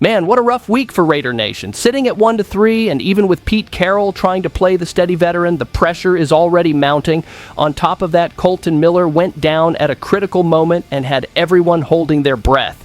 Man, what a rough week for Raider Nation. Sitting at 1-3, and even with Pete Carroll trying to play the steady veteran, the pressure is already mounting. On top of that, Kolton Miller went down at a critical moment and had everyone holding their breath.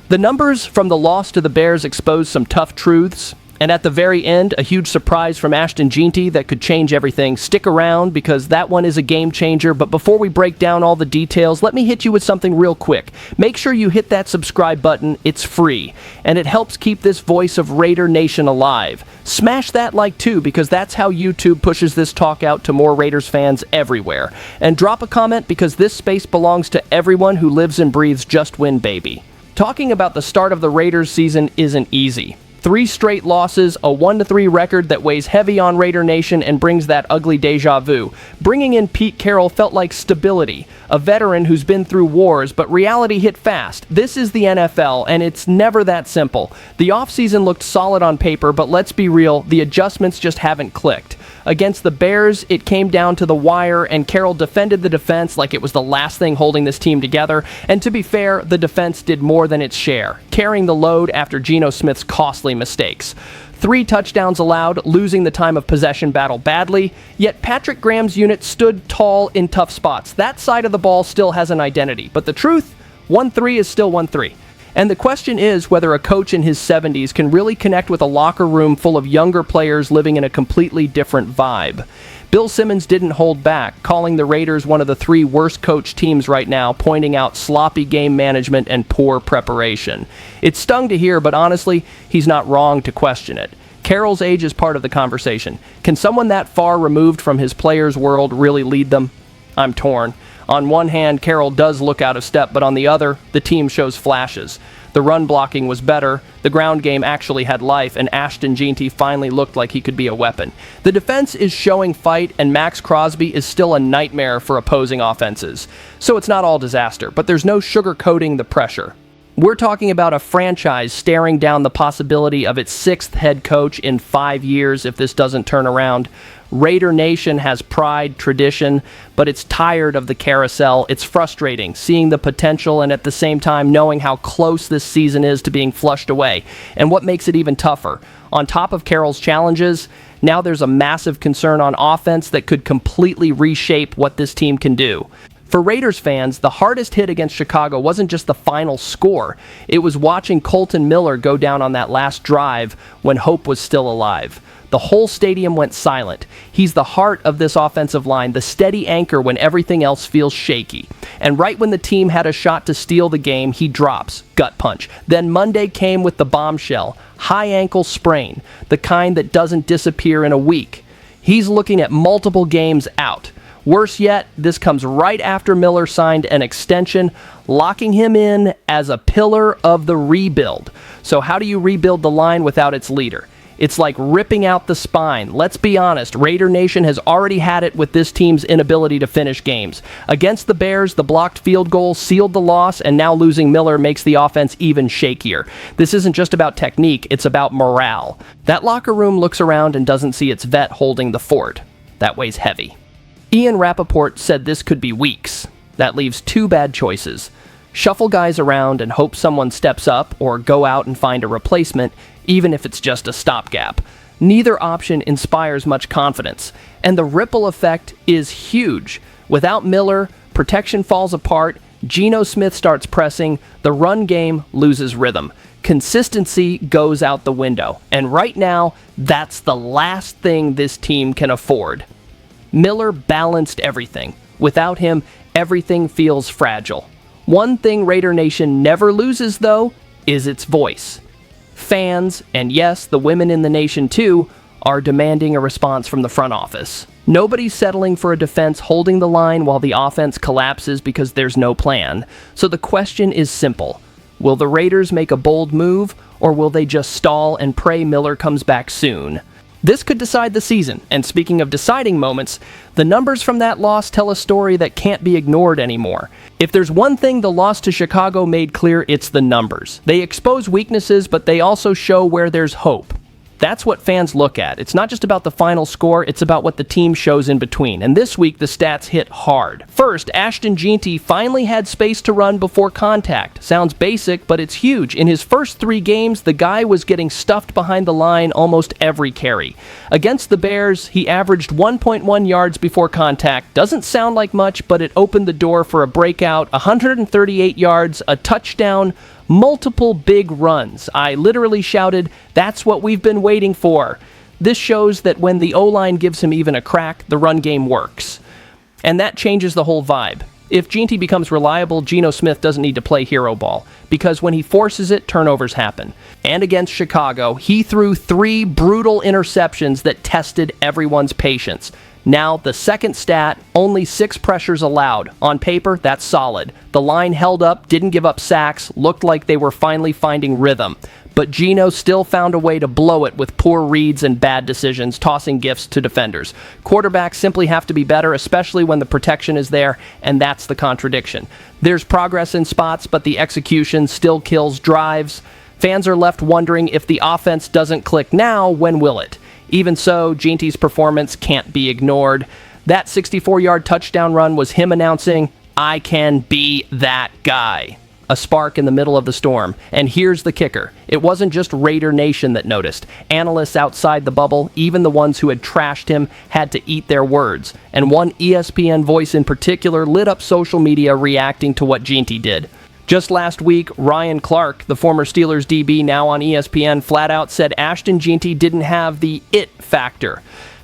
The numbers from the loss to the Bears exposed some tough truths. And at the very end, a huge surprise from Ashton Jeanty that could change everything. Stick around because that one is a game changer. But before we break down all the details, let me hit you with something real quick. Make sure you hit that subscribe button. It's free. And it helps keep this voice of Raider Nation alive. Smash that like too, because that's how YouTube pushes this talk out to more Raiders fans everywhere. And drop a comment because this space belongs to everyone who lives and breathes Just Win, baby. Talking about the start of the Raiders season isn't easy. 3 straight losses, a 1-3 record that weighs heavy on Raider Nation and brings that ugly deja vu. Bringing in Pete Carroll felt like stability, a veteran who's been through wars, but reality hit fast. This is the NFL, and it's never that simple. The offseason looked solid on paper, but let's be real, the adjustments just haven't clicked. Against the Bears, it came down to the wire, and Carroll defended the defense like it was the last thing holding this team together. And to be fair, the defense did more than its share, carrying the load after Geno Smith's costly mistakes. 3 touchdowns allowed, losing the time of possession battle badly, yet Patrick Graham's unit stood tall in tough spots. That side of the ball still has an identity, but the truth, 1-3 is still 1-3. And the question is whether a coach in his 70s can really connect with a locker room full of younger players living in a completely different vibe. Bill Simmons didn't hold back, calling the Raiders one of the 3 worst coached teams right now, pointing out sloppy game management and poor preparation. It stung to hear, but honestly, he's not wrong to question it. Carroll's age is part of the conversation. Can someone that far removed from his players' world really lead them? I'm torn. On one hand, Carroll does look out of step, but on the other, the team shows flashes. The run blocking was better, the ground game actually had life, and Ashton Jeanty finally looked like he could be a weapon. The defense is showing fight, and Max Crosby is still a nightmare for opposing offenses. So it's not all disaster, but there's no sugarcoating the pressure. We're talking about a franchise staring down the possibility of its 6th head coach in 5 years if this doesn't turn around. Raider Nation has pride, tradition, but it's tired of the carousel. It's frustrating, seeing the potential and at the same time knowing how close this season is to being flushed away. And what makes it even tougher, on top of Carroll's challenges, now there's a massive concern on offense that could completely reshape what this team can do. For Raiders fans, the hardest hit against Chicago wasn't just the final score. It was watching Kolton Miller go down on that last drive when hope was still alive. The whole stadium went silent. He's the heart of this offensive line, the steady anchor when everything else feels shaky. And right when the team had a shot to steal the game, he drops. Gut punch. Then Monday came with the bombshell. High ankle sprain, the kind that doesn't disappear in a week. He's looking at multiple games out. Worse yet, this comes right after Miller signed an extension, locking him in as a pillar of the rebuild. So how do you rebuild the line without its leader? It's like ripping out the spine. Let's be honest, Raider Nation has already had it with this team's inability to finish games. Against the Bears, the blocked field goal sealed the loss, and now losing Miller makes the offense even shakier. This isn't just about technique, it's about morale. That locker room looks around and doesn't see its vet holding the fort. That weighs heavy. Ian Rappaport said this could be weeks. That leaves 2 bad choices. Shuffle guys around and hope someone steps up, or go out and find a replacement, even if it's just a stopgap. Neither option inspires much confidence, and the ripple effect is huge. Without Miller, protection falls apart, Geno Smith starts pressing, the run game loses rhythm. Consistency goes out the window, and right now, that's the last thing this team can afford. Miller balanced everything. Without him, everything feels fragile. One thing Raider Nation never loses, though, is its voice. Fans, and yes, the women in the nation too, are demanding a response from the front office. Nobody's settling for a defense holding the line while the offense collapses because there's no plan. So the question is simple. Will the Raiders make a bold move, or will they just stall and pray Miller comes back soon? This could decide the season, and speaking of deciding moments, the numbers from that loss tell a story that can't be ignored anymore. If there's one thing the loss to Chicago made clear, it's the numbers. They expose weaknesses, but they also show where there's hope. That's what fans look at. It's not just about the final score, it's about what the team shows in between. And this week, the stats hit hard. First, Ashton Jeanty finally had space to run before contact. Sounds basic, but it's huge. In his first 3 games, the guy was getting stuffed behind the line almost every carry. Against the Bears, he averaged 1.1 yards before contact. Doesn't sound like much, but it opened the door for a breakout, 138 yards, a touchdown, multiple big runs. I literally shouted, "That's what we've been waiting for." This shows that when the O-line gives him even a crack, the run game works. And that changes the whole vibe. If Jeanty becomes reliable, Geno Smith doesn't need to play hero ball, because when he forces it, turnovers happen. And against Chicago, he threw 3 brutal interceptions that tested everyone's patience. Now, the second stat, only 6 pressures allowed. On paper, that's solid. The line held up, didn't give up sacks, looked like they were finally finding rhythm. But Geno still found a way to blow it with poor reads and bad decisions, tossing gifts to defenders. Quarterbacks simply have to be better, especially when the protection is there, and that's the contradiction. There's progress in spots, but the execution still kills drives. Fans are left wondering, if the offense doesn't click now, when will it? Even so, Jeanty's performance can't be ignored. That 64-yard touchdown run was him announcing, "I can be that guy." A spark in the middle of the storm. And here's the kicker. It wasn't just Raider Nation that noticed. Analysts outside the bubble, even the ones who had trashed him, had to eat their words. And one ESPN voice in particular lit up social media reacting to what Jeanty did. Just last week, Ryan Clark, the former Steelers DB now on ESPN, flat out said Ashton Jeanty didn't have the it factor.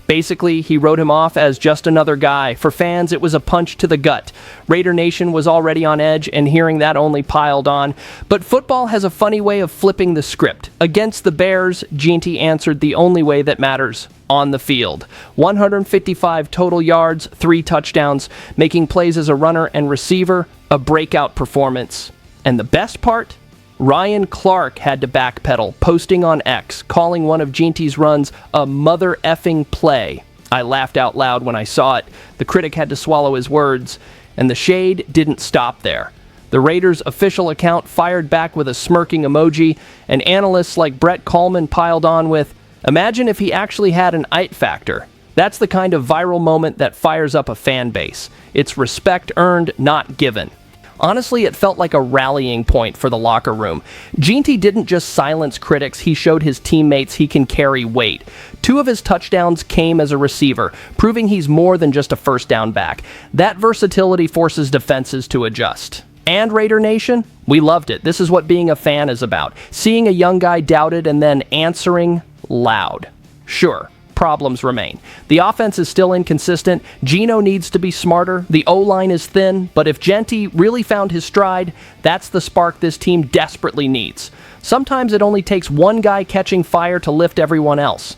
Basically, he wrote him off as just another guy. For fans, it was a punch to the gut. Raider Nation was already on edge, and hearing that only piled on. But football has a funny way of flipping the script. Against the Bears, Jeanty answered the only way that matters: on the field. 155 total yards, 3 touchdowns, making plays as a runner and receiver, a breakout performance. And the best part? Ryan Clark had to backpedal, posting on X, calling one of Jeanty's runs a mother effing play. I laughed out loud when I saw it. The critic had to swallow his words, and the shade didn't stop there. The Raiders' official account fired back with a smirking emoji, and analysts like Brett Coleman piled on with, "Imagine if he actually had an it factor." That's the kind of viral moment that fires up a fan base. It's respect earned, not given. Honestly, it felt like a rallying point for the locker room. Jeanty didn't just silence critics, he showed his teammates he can carry weight. 2 of his touchdowns came as a receiver, proving he's more than just a first down back. That versatility forces defenses to adjust. And Raider Nation, we loved it. This is what being a fan is about. Seeing a young guy doubted and then answering loud. Sure, problems remain. The offense is still inconsistent. Geno needs to be smarter. The O-line is thin. But if Jeanty really found his stride, that's the spark this team desperately needs. Sometimes it only takes one guy catching fire to lift everyone else.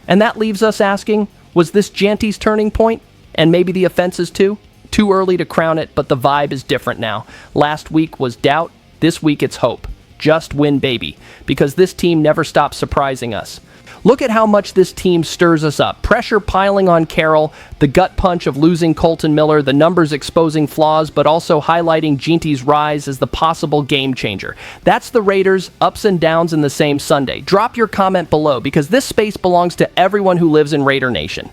And that leaves us asking, was this Jeanty's turning point? And maybe the offense's too? Too early to crown it, but the vibe is different now. Last week was doubt. This week it's hope. Just win, baby. Because this team never stops surprising us. Look at how much this team stirs us up. Pressure piling on Carroll, the gut punch of losing Colton Miller, the numbers exposing flaws, but also highlighting Jeanty's rise as the possible game changer. That's the Raiders' ups and downs in the same Sunday. Drop your comment below, because this space belongs to everyone who lives in Raider Nation.